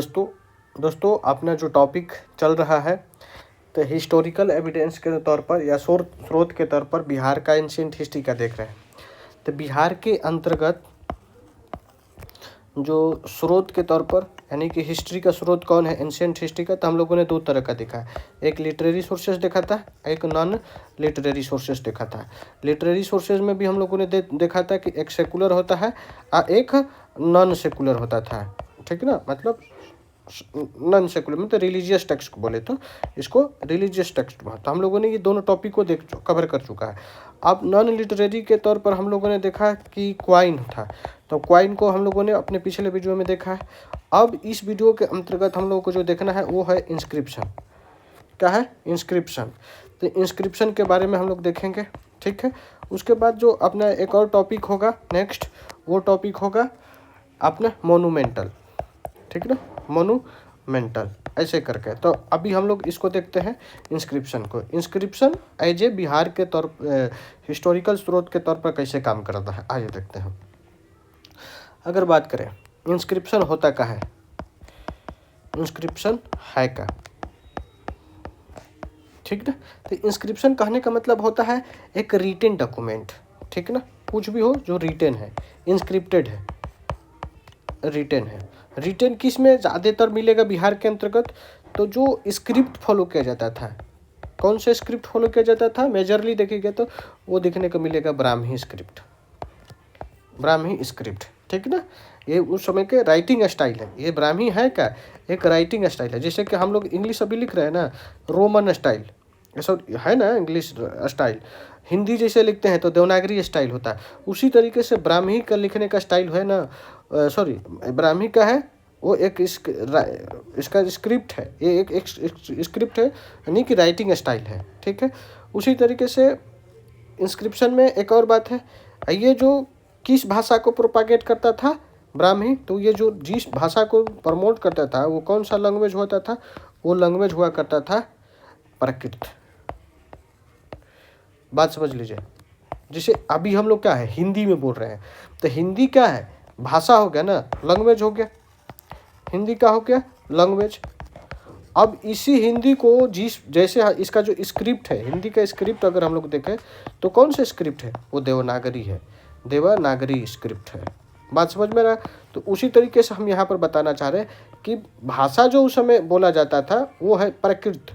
दोस्तों अपना जो टॉपिक चल रहा है तो हिस्टोरिकल एविडेंस के तौर पर या स्रोत के तौर पर बिहार का एंशिएंट हिस्ट्री का देख रहे हैं। तो बिहार के अंतर्गत जो स्रोत के तौर पर यानी कि हिस्ट्री का स्रोत कौन है एंशिएंट हिस्ट्री का, तो हम लोगों ने दो तरह का देखा है। एक लिटरेरी सोर्सेज देखा था, एक नॉन लिटरेरी सोर्सेज देखा था। लिटरेरी सोर्सेज में भी हम लोगों ने देखा था कि एक सेकुलर होता है और एक नॉन सेकुलर होता था, ठीक ना। मतलब नॉन सेकुलर मतलब रिलीजियस टेक्स्ट को बोले तो इसको रिलीजियस टेक्स्ट। तो हम लोगों ने ये दोनों टॉपिक को कवर कर चुका है। अब नॉन लिटरेरी के तौर पर हम लोगों ने देखा कि क्वाइन था, तो क्वाइन को हम लोगों ने अपने पिछले वीडियो में देखा है। अब इस वीडियो के अंतर्गत हम लोगों को जो देखना है वो है इंस्क्रिप्शन। क्या है? इंस्क्रिप्शन। तो इंस्क्रिप्शन के बारे में हम लोग देखेंगे, ठीक है। उसके बाद जो अपना एक और टॉपिक होगा नेक्स्ट, वो टॉपिक होगा अपना मोनूमेंटल, ठीक ना, मोनूमेंटल ऐसे करके। तो अभी हम लोग इसको देखते हैं इंस्क्रिप्शन को। इंस्क्रिप्शन एज ए बिहार के तौर हिस्टोरिकल स्रोत के तौर पर कैसे काम करता है, आइए देखते हैं। अगर बात करें इंस्क्रिप्शन होता क्या है, इंस्क्रिप्शन है क्या, ठीक ना। तो इंस्क्रिप्शन कहने का मतलब होता है एक रिटेन डॉक्यूमेंट, ठीक ना। कुछ भी हो जो रिटेन है, इंस्क्रिप्टेड है, रिटेन है। रिटेन किस में ज़्यादातर मिलेगा बिहार के अंतर्गत, तो जो स्क्रिप्ट फॉलो किया जाता था। कौन सा स्क्रिप्ट फॉलो किया जाता था मेजरली देखेंगे तो वो देखने को मिलेगा ब्राह्मी स्क्रिप्ट, ब्राह्मी स्क्रिप्ट, ठीक ना। ये उस समय के राइटिंग स्टाइल है, ये ब्राह्मी है क्या, एक राइटिंग स्टाइल है। जैसे कि हम लोग इंग्लिश अभी लिख रहे हैं ना, रोमन स्टाइल ऐसा है ना, इंग्लिश स्टाइल। हिंदी जैसे लिखते हैं तो देवनागरी स्टाइल होता है, उसी तरीके से ब्राह्मी का लिखने का स्टाइल है ना, सॉरी ब्राह्मी का है वो एक इसका स्क्रिप्ट है, ये एक स्क्रिप्ट है यानी कि राइटिंग स्टाइल है, ठीक है। उसी तरीके से इंस्क्रिप्शन में एक और बात है, ये जो किस भाषा को प्रोपागेट करता था ब्राह्मी, तो ये जो जिस भाषा को प्रमोट करता था वो कौन सा लैंग्वेज होता था, वो लैंग्वेज हुआ करता था प्राकृत। बात समझ लीजिए। जैसे अभी हम लोग क्या है हिंदी में बोल रहे हैं, तो हिंदी क्या है, भाषा हो गया ना, लैंग्वेज हो गया, हिंदी का हो गया लैंग्वेज। अब इसी हिंदी को जिस जैसे इसका जो स्क्रिप्ट है, हिंदी का स्क्रिप्ट अगर हम लोग देखें तो कौन सा स्क्रिप्ट है, वो देवनागरी है, देवनागरी स्क्रिप्ट है। बात समझ में रहा। तो उसी तरीके से हम यहाँ पर बताना चाह रहे हैं कि भाषा जो उस समय बोला जाता था वो है प्राकृत,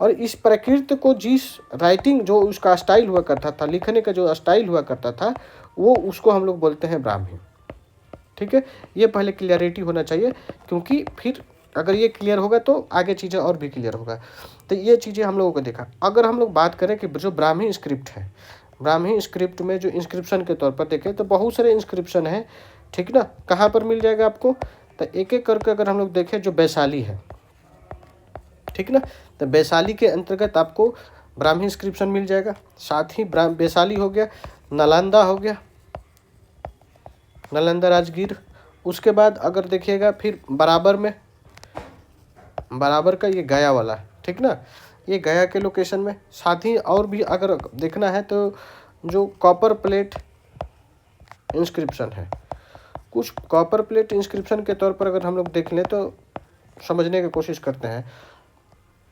और इस प्राकृत को जिस राइटिंग जो उसका स्टाइल हुआ करता था, लिखने का जो स्टाइल हुआ करता था, वो उसको हम लोग बोलते हैं ब्राह्मी, ठीक है। ये पहले क्लियरिटी होना चाहिए, क्योंकि फिर अगर ये क्लियर होगा तो आगे चीज़ें और भी क्लियर होगा। तो ये चीज़ें हम लोगों को देखा। अगर हम लोग बात करें कि जो ब्राह्मी स्क्रिप्ट है, ब्राह्मी स्क्रिप्ट में जो इंस्क्रिप्शन के तौर पर देखें तो बहुत सारे इंस्क्रिप्शन है, ठीक ना। कहाँ पर मिल जाएगा आपको, तो एक एक करके अगर हम लोग देखें जो वैशाली है, ठीक ना, तो वैशाली के अंतर्गत आपको ब्राह्मी इंस्क्रिप्शन मिल जाएगा। साथ ही वैशाली हो गया, नालंदा हो गया, नालंदा राजगीर। उसके बाद अगर देखिएगा फिर बराबर में, बराबर का ये गया वाला, ठीक ना, ये गया के लोकेशन में। साथ ही और भी अगर देखना है तो जो कॉपर प्लेट इंस्क्रिप्शन है, कुछ कॉपर प्लेट इंस्क्रिप्शन के तौर पर अगर हम लोग देख लें तो समझने की कोशिश करते हैं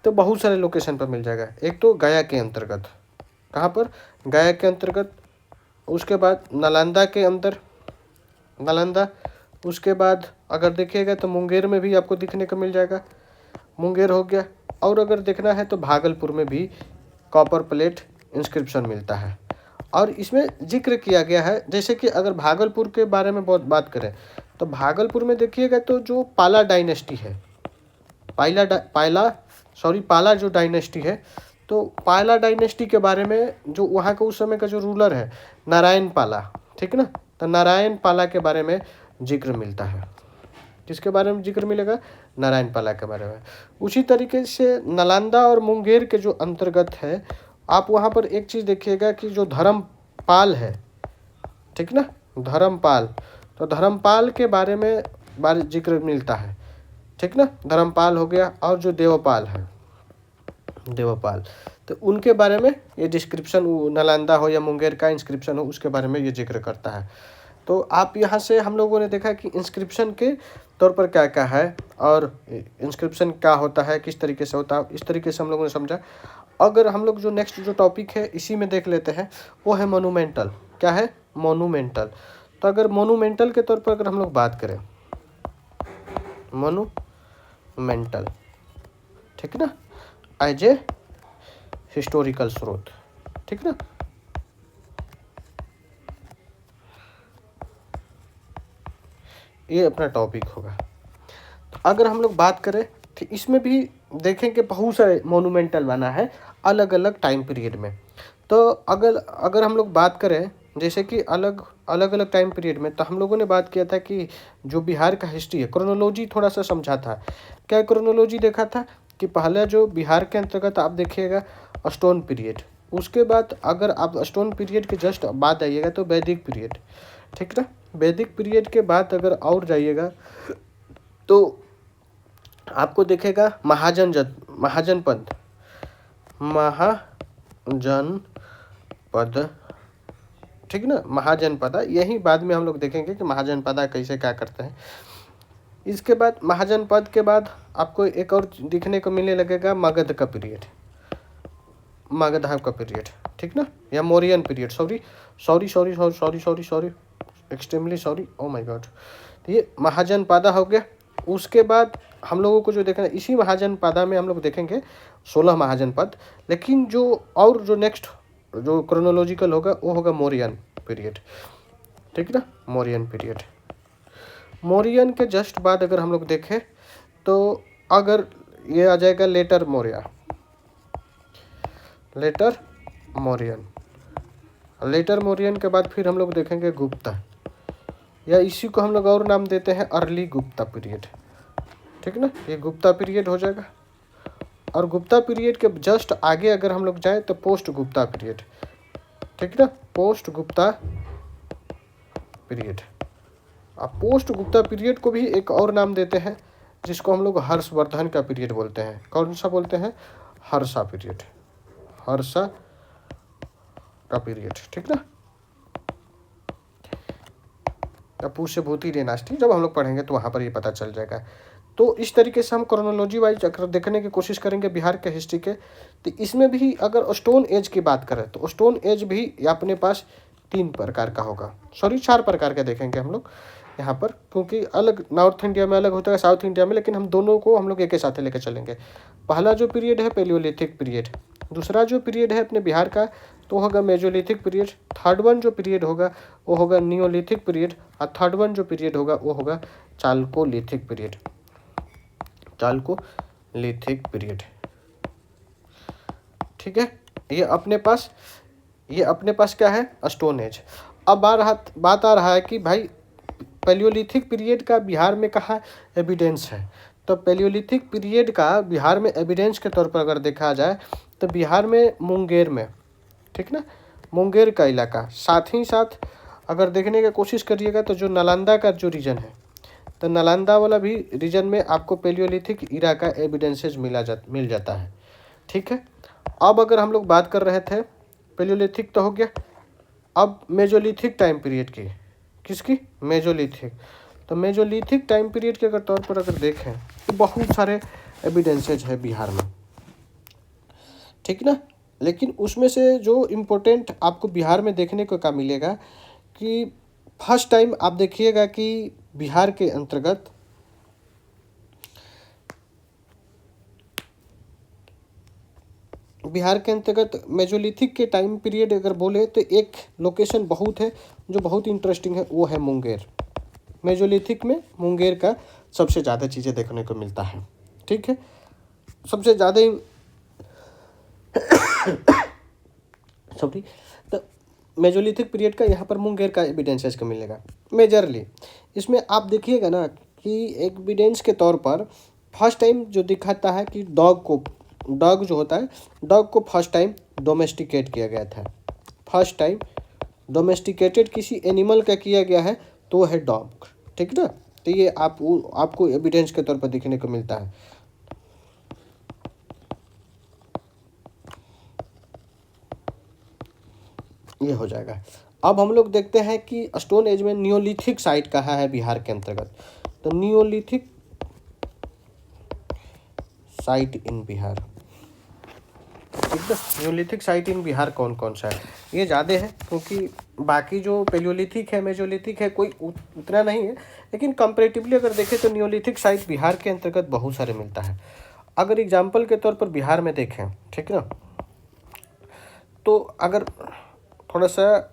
तो बहुत सारे लोकेशन पर मिल जाएगा। एक तो गया के अंतर्गत, कहाँ पर, गया के अंतर्गत। उसके बाद नालंदा के अंदर, नालंदा। उसके बाद अगर देखिएगा तो मुंगेर में भी आपको दिखने को मिल जाएगा, मुंगेर हो गया। और अगर देखना है तो भागलपुर में भी कॉपर प्लेट इंस्क्रिप्शन मिलता है। और इसमें जिक्र किया गया है, जैसे कि अगर भागलपुर के बारे में बहुत बात करें तो भागलपुर में देखिएगा तो जो पाला डायनेस्टी है, पाला जो डायनेस्टी है, तो पाला डायनेस्टी के बारे में जो वहाँ का उस समय का जो रूलर है नारायण पाला, ठीक ना, तो नारायण पाला के बारे में जिक्र मिलता है। किसके बारे में जिक्र मिलेगा, नारायण पाला के बारे में। उसी तरीके से नालंदा और मुंगेर के जो अंतर्गत है, आप वहाँ पर एक चीज़ देखिएगा कि जो धर्मपाल है, ठीक ना, धर्मपाल, तो धर्मपाल के बारे में जिक्र मिलता है, ठीक ना, धर्मपाल हो गया। और जो देवपाल है, देवपाल, तो उनके बारे में ये डिस्क्रिप्शन, नालंदा हो या मुंगेर का इंस्क्रिप्शन हो उसके बारे में ये जिक्र करता है। तो आप यहाँ से हम लोगों ने देखा कि इंस्क्रिप्शन के तौर पर क्या क्या है और इंस्क्रिप्शन क्या होता है, किस तरीके से होता है, इस तरीके से हम लोगों ने समझा। अगर हम लोग जो नेक्स्ट जो टॉपिक है इसी में देख लेते हैं, वो है मोनूमेंटल। क्या है? मोनूमेंटल। तो अगर मोनूमेंटल के तौर पर अगर हम लोग बात करें, मोनूमेंटल, ठीक ना, एज ए हिस्टोरिकल स्रोत, ठीक ना। ये अपना टॉपिक होगा। तो अगर हम लोग बात करें तो इसमें भी देखेंगे बहुत सारे मोनूमेंटल बना है अलग अलग टाइम पीरियड में। तो अगर हम लोग बात करें जैसे कि अलग अलग टाइम पीरियड में, तो हम लोगों ने बात किया था कि जो बिहार का हिस्ट्री है, क्रोनोलॉजी थोड़ा सा समझा था। क्या क्रोनोलॉजी देखा था कि पहला जो बिहार के अंतर्गत आप देखिएगा स्टोन पीरियड, उसके बाद अगर आप स्टोन पीरियड के जस्ट बाद आइएगा तो वैदिक पीरियड, ठीक ना। वैदिक पीरियड के बाद अगर और जाइएगा तो आपको देखेगा महाजनपद, ठीक ना, महाजनपदा। यही बाद में हम लोग देखेंगे कि महाजनपदा कैसे क्या करते हैं। इसके बाद महाजनपद के बाद आपको एक और दिखने को मिलने लगेगा मगध का पीरियड, ठीक ना, या Mauryan period. Sorry, extremely sorry, oh my God. तो ये महाजनपदा हो गया। उसके बाद हम लोगों को जो देखना, इसी महाजनपदा में हम लोग देखेंगे 16 महाजनपद। लेकिन जो नेक्स्ट जो क्रोनोलॉजिकल होगा वो होगा मौर्यन पीरियड, ठीक ना, मौर्यन पीरियड। मौर्यन के जस्ट बाद अगर हम लोग देखें तो अगर ये आ जाएगा लेटर मौर्यन के बाद फिर हम लोग देखेंगे गुप्ता, या इसी को हम लोग और नाम देते हैं अर्ली गुप्ता पीरियड, ठीक ना। ये गुप्ता पीरियड हो जाएगा। और गुप्ता पीरियड के जस्ट आगे अगर हम लोग जाएं तो पोस्ट गुप्ता पीरियड, ठीक ना, पोस्ट गुप्ता पीरियड। अब पोस्ट गुप्ता पीरियड को भी एक और नाम देते हैं जिसको हम लोग हर्षवर्धन का पीरियड बोलते हैं। कौन सा बोलते हैं? हर्षा पीरियड, हर्षा का पीरियड, ठीक ना। पुष्य भूति डायनास्टी जब हम लोग पढ़ेंगे तो वहाँ पर ये पता चल जाएगा। तो इस तरीके से हम क्रोनोलॉजी वाइज अगर देखने की कोशिश करेंगे बिहार के हिस्ट्री के, तो इसमें भी अगर स्टोन एज की बात करें तो स्टोन एज भी अपने पास 3 प्रकार का होगा, 4 प्रकार के देखेंगे हम लोग यहाँ पर, क्योंकि अलग नॉर्थ इंडिया में अलग होता है, साउथ इंडिया में, लेकिन हम दोनों को हम लोग एक ही साथ लेकर चलेंगे। पहला जो पीरियड है पैलियोलिथिक पीरियड, दूसरा जो पीरियड है अपने बिहार का तो होगा मेजोलिथिक पीरियड, थर्ड वन जो पीरियड होगा वो होगा नियोलिथिक पीरियड, और थर्ड वन जो पीरियड होगा वो होगा चालकोलिथिक पीरियड, ठीक है। ये अपने पास क्या है? Stone age. अब बात आ रहा है कि भाई पैलियोलिथिक पीरियड का बिहार में कहाँ एविडेंस है। तो पैलियोलिथिक पीरियड का बिहार में एविडेंस के तौर पर अगर देखा जाए तो बिहार में मुंगेर में, ठीक ना, मुंगेर का इलाका, साथ ही साथ अगर देखने की कोशिश करिएगा तो जो नालंदा का जो रीजन है, तो नालंदा वाला भी रीजन में आपको पैलियोलिथिक इरा का एविडेंसेस मिल जाता है, ठीक है। अब अगर हम लोग बात कर रहे थे पैलियोलिथिक तो हो गया, अब मेजोलिथिक टाइम पीरियड की, किसकी? मेजोलिथिक। तो मेजोलिथिक टाइम पीरियड के अगर तौर पर अगर देखें तो बहुत सारे एविडेंसेज है बिहार में, ठीक ना। लेकिन उसमें से जो इम्पोर्टेंट आपको बिहार में देखने को क्या मिलेगा कि फर्स्ट टाइम आप देखिएगा कि बिहार के अंतर्गत मेजोलिथिक के टाइम पीरियड अगर बोले तो एक लोकेशन बहुत है जो बहुत इंटरेस्टिंग है, वो है मुंगेर। मेजोलिथिक में मुंगेर का सबसे ज़्यादा चीज़ें देखने को मिलता है, ठीक है। सबसे ज़्यादा तो मेजोलिथिक पीरियड का यहाँ पर मुंगेर का एविडेंसेस का मिलेगा मेजरली। इसमें आप देखिएगा ना कि एविडेंस के तौर पर फर्स्ट टाइम जो दिखाता है कि डॉग जो होता है, डॉग को फर्स्ट टाइम डोमेस्टिकेट किया गया था। फर्स्ट टाइम डोमेस्टिकेटेड किसी एनिमल का किया गया है तो है डॉग, ठीक ना। तो ये आपको एविडेंस के तौर पर देखने को मिलता है। ये हो जाएगा। अब हम लोग देखते हैं कि स्टोन एज में नियोलिथिक साइट कहाँ है बिहार के अंतर्गत। तो नियोलिथिक साइट इन बिहार, ठीक है। नियोलिथिक साइट इन बिहार कौन कौन सा है, ये ज़्यादा है क्योंकि बाकी जो पेलियोलिथिक है मेजोलिथिक है कोई उतना नहीं है, लेकिन कंपेरेटिवली अगर देखें तो नियोलिथिक साइट बिहार के अंतर्गत बहुत सारे मिलता है। अगर एग्जाम्पल के तौर पर बिहार में देखें, ठीक ना, तो अगर थोड़ा सा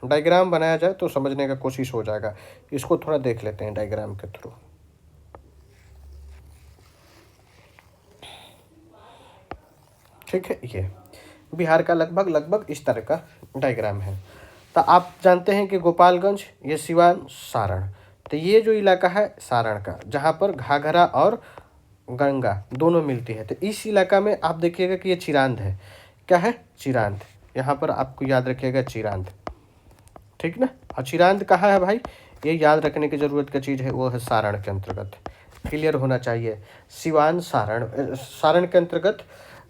डायग्राम बनाया जाए तो समझने का कोशिश हो जाएगा। इसको थोड़ा देख लेते हैं डायग्राम के थ्रू। ठीक है, ये बिहार का लगभग इस तरह का डायग्राम है। तो आप जानते हैं कि गोपालगंज, ये सिवान, सारण, तो ये जो इलाका है सारण का, जहाँ पर घाघरा और गंगा दोनों मिलती है, तो इस इलाका में आप देखिएगा कि ये चिरांद है। क्या है? चिरांद। यहाँ पर आपको याद रखिएगा चिरांद, ठीक ना। और चिरांद कहाँ है भाई, ये याद रखने की ज़रूरत का चीज़ है, वो है सारण के अंतर्गत, क्लियर होना चाहिए। सिवान सारण के अंतर्गत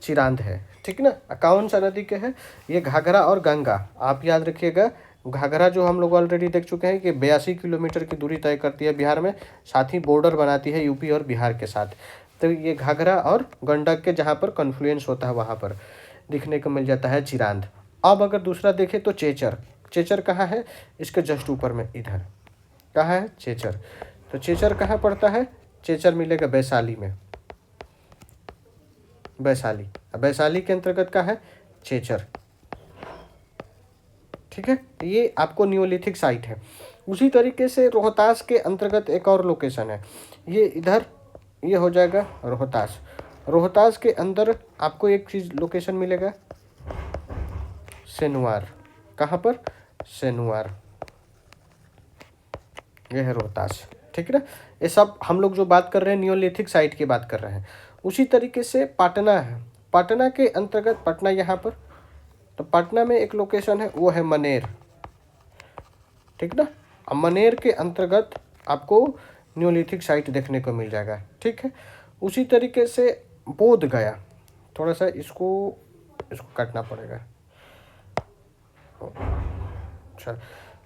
चिरांद है, ठीक ना। कौन सा नदी के है? ये घाघरा और गंगा। आप याद रखिएगा, घाघरा जो हम लोग ऑलरेडी देख चुके हैं कि 82 किलोमीटर की दूरी तय करती है बिहार में, साथ ही बॉर्डर बनाती है यूपी और बिहार के साथ। तो ये घाघरा और गंडक के जहाँ पर कन्फ्लुएंस होता है वहाँ पर दिखने को मिल जाता है चिरांद। अब अगर दूसरा देखें तो चेचर। चेचर कहाँ है? इसके जस्ट ऊपर में, इधर कहाँ है? चेचर। तो चेचर कहाँ पड़ता है? चेचर मिलेगा वैशाली में, वैशाली। वैशाली के अंतर्गत का है चेचर, ठीक है। ये आपको नियोलिथिक साइट है। उसी तरीके से रोहतास के अंतर्गत एक और लोकेशन है, ये इधर, ये हो जाएगा रोहतास। रोहतास के अंदर आपको एक चीज़ लोकेशन मिलेगा, सेनुआर। कहाँ पर? सेनुआर, ये है रोहतास, ठीक है ना। ये सब हम लोग जो बात कर रहे हैं नियोलिथिक साइट की बात कर रहे हैं। उसी तरीके से पटना है, पटना के अंतर्गत, पटना यहाँ पर, तो पटना में एक लोकेशन है, वो है मनेर, ठीक ना। अब मनेर के अंतर्गत आपको नियोलिथिक साइट देखने को मिल जाएगा, ठीक है। उसी तरीके से बोध गया, थोड़ा सा इसको काटना पड़ेगा, अच्छा,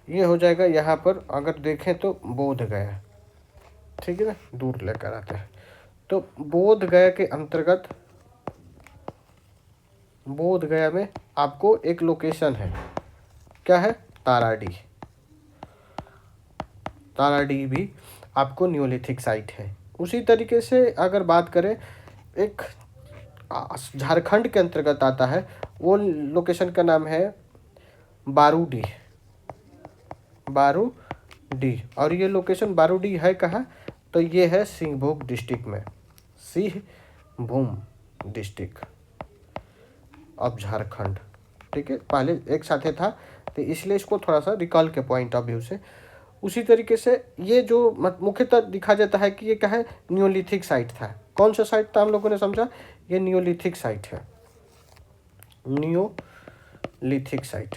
ये हो जाएगा यहाँ पर। अगर देखें तो बोध गया, ठीक है ना, दूर लेकर आते हैं। तो बोध गया के अंतर्गत, बोध गया में आपको एक लोकेशन है, क्या है? ताराडीह। ताराडीह भी आपको नियोलिथिक साइट है। उसी तरीके से अगर बात करें, एक झारखंड के अंतर्गत आता है, वो लोकेशन का नाम है बारूडीह, बारूडीह। और ये लोकेशन बारूडीह है कहाँ? तो ये है सिंहभूम डिस्ट्रिक्ट में, सिंहभूम डिस्ट्रिक्ट ऑफ झारखंड, ठीक है। पहले एक साथ था तो इसलिए इसको थोड़ा सा रिकॉल के पॉइंट ऑफ व्यू से। उसी तरीके से ये जो मुख्यतः दिखा जाता है कि ये क्या है? नियोलिथिक साइट था। कौन सा साइट था हम लोगों ने समझा? ये नियोलिथिक साइट है, नियोलिथिक साइट।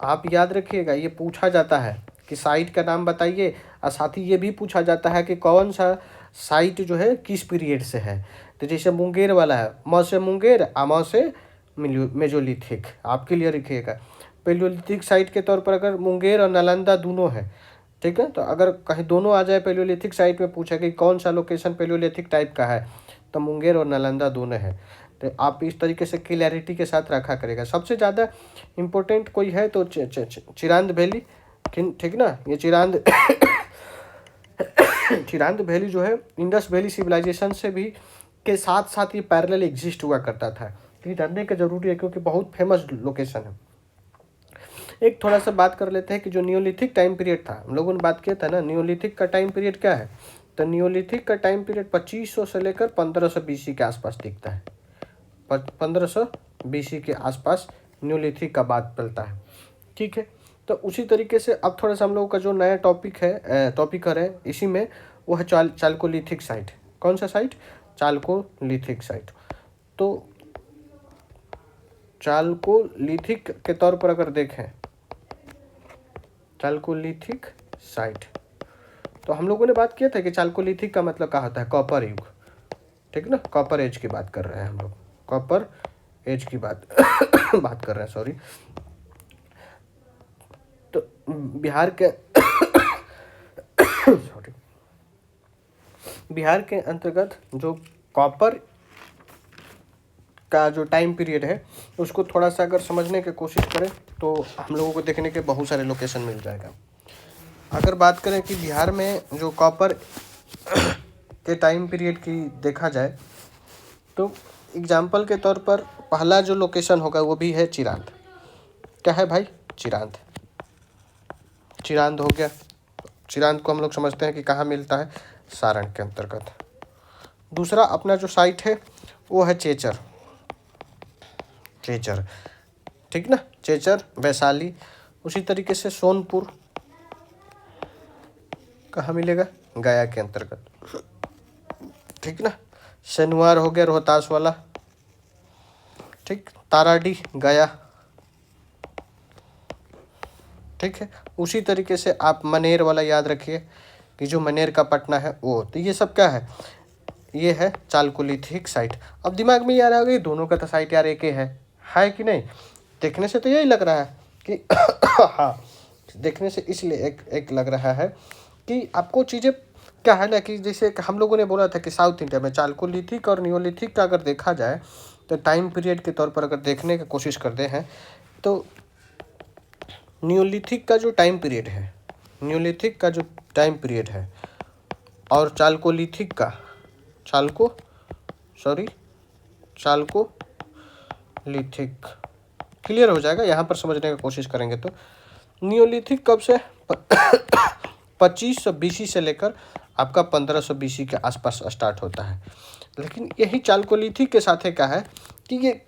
आप याद रखिएगा, ये पूछा जाता है कि साइट का नाम बताइए, और साथ ही ये भी पूछा जाता है कि कौन सा साइट जो है किस पीरियड से है। तो जैसे मुंगेर वाला है, म से मुंगेर, म से मेजोलिथिक, आप क्लियर रखिएगा। पेलियोलिथिक साइट के तौर पर अगर मुंगेर और नालंदा दोनों है, ठीक है, तो अगर कहीं दोनों आ जाए पेलियोलिथिक साइट में, पूछा कि कौन सा लोकेशन पेलियोलिथिक टाइप का है, तो मुंगेर और नालंदा दोनों है। तो आप इस तरीके से क्लियरिटी के साथ रखा करेगा। सबसे ज़्यादा इम्पोर्टेंट कोई है तो चिरांद वैली, ठीक ना। ये चिरांद चिरांद वैली जो है इंडस वैली सिविलाइजेशन से भी के साथ साथ ये पैरेलल एग्जिस्ट हुआ करता था। ये जानने का जरूरी है क्योंकि बहुत फेमस लोकेशन है। एक थोड़ा सा बात कर लेते हैं कि जो नियोलिथिक टाइम पीरियड था, हम लोगों ने बात किया था ना, नियोलिथिक का टाइम पीरियड क्या है? तो नियोलिथिक का टाइम पीरियड 2500 से लेकर 1500 BC के आसपास दिखता है। 1500 BC के आसपास नियोलिथिक का बात चलता है, ठीक है। तो उसी तरीके से अब थोड़ा सा हम लोगों का जो नया टॉपिक है इसी में, वो है चालकोलिथिक साइट। कौन सा साइट? Chalcolithic site. तो चालकोलिथिक के तौर पर अगर देखें, चालकोलिथिक साइट, तो हम लोगों ने बात किया था कि चालकोलिथिक का मतलब क्या होता है? कॉपर युग, ठीक है ना। कॉपर एज की बात कर रहे हैं हम लोग, कॉपर एज की बात कर रहे हैं, सॉरी। बिहार के सॉरी, बिहार के अंतर्गत जो कॉपर का जो टाइम पीरियड है उसको थोड़ा सा अगर समझने की कोशिश करें तो हम लोगों को देखने के बहुत सारे लोकेशन मिल जाएगा। अगर बात करें कि बिहार में जो कॉपर के टाइम पीरियड की देखा जाए तो एग्जाम्पल के तौर पर पहला जो लोकेशन होगा वो भी है चिरांद। क्या है भाई? चिरांद। चिरांद हो गया। चिरांद को हम लोग समझते हैं कि कहाँ मिलता है, सारण के अंतर्गत। दूसरा अपना जो साइट है वो है चेचर। चेचर, ठीक ना, चेचर वैशाली। उसी तरीके से सोनपुर कहाँ मिलेगा? गया के अंतर्गत, ठीक ना। शनिवार हो गया रोहतास वाला, ठीक। ताराडीह गया, ठीक है। उसी तरीके से आप मनेर वाला याद रखिए कि जो मनेर का पटना है वो, तो ये सब क्या है? ये है चालकोलिथिक साइट। अब दिमाग में यार आ गई दोनों का तो साइट यार एक ही है कि नहीं? देखने से तो यही लग रहा है कि हाँ, देखने से इसलिए एक लग रहा है कि आपको चीज़ें क्या है ना कि जैसे हम लोगों ने बोला था कि साउथ इंडिया में चालकोलिथिक और नियोलिथिक का अगर देखा जाए तो टाइम पीरियड के तौर पर अगर देखने की कोशिश करते हैं तो नियोलिथिक का जो टाइम पीरियड है, नियोलिथिक का जो टाइम पीरियड है और चालकोलिथिक का, चालकोलिथिक क्लियर हो जाएगा यहाँ पर समझने की कोशिश करेंगे तो। नियोलिथिक कब से 2500 BC से लेकर आपका 1500 BC के आसपास स्टार्ट होता है। लेकिन यही चालकोलिथिक के साथ है क्या है कि ये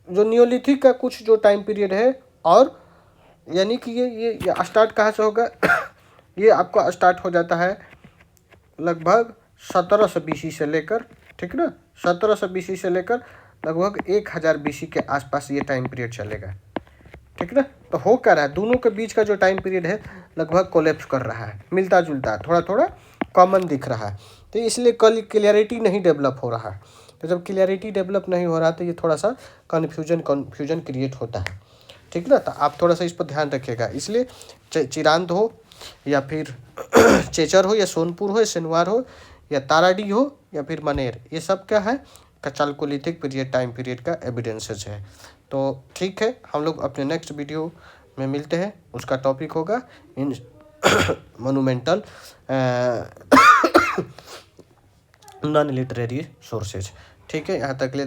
जो नियोलिथिक का कुछ जो टाइम पीरियड है और यानी कि ये स्टार्ट कहाँ से होगा ये आपका स्टार्ट हो जाता है लगभग 1700 BC से लेकर, ठीक ना, 1700 BC से लेकर लगभग 1000 BC के आसपास ये टाइम पीरियड चलेगा, ठीक ना। तो हो क्या रहा है, दोनों के बीच का जो टाइम पीरियड है लगभग कोलैप्स कर रहा है, मिलता जुलता है, थोड़ा थोड़ा कॉमन दिख रहा है। तो इसलिए क्लियरिटी नहीं डेवलप हो रहा है। तो जब क्लियरिटी डेवलप नहीं हो रहा तो ये थोड़ा सा कन्फ्यूजन क्रिएट होता है, ठीक ना। तो आप थोड़ा सा इस पर ध्यान रखिएगा। इसलिए चिरांद हो या फिर चेचर हो या सोनपुर हो या शनिवार हो या ताराडी हो या फिर मनेर, ये सब क्या है? चालकोलिथिक पीरियड टाइम पीरियड का एविडेंसेस है। तो ठीक है, हम लोग अपने नेक्स्ट वीडियो में मिलते हैं। उसका टॉपिक होगा इन मोनूमेंटल नॉन लिटरेरी सोर्सेज। ठीक है, यहाँ तक ले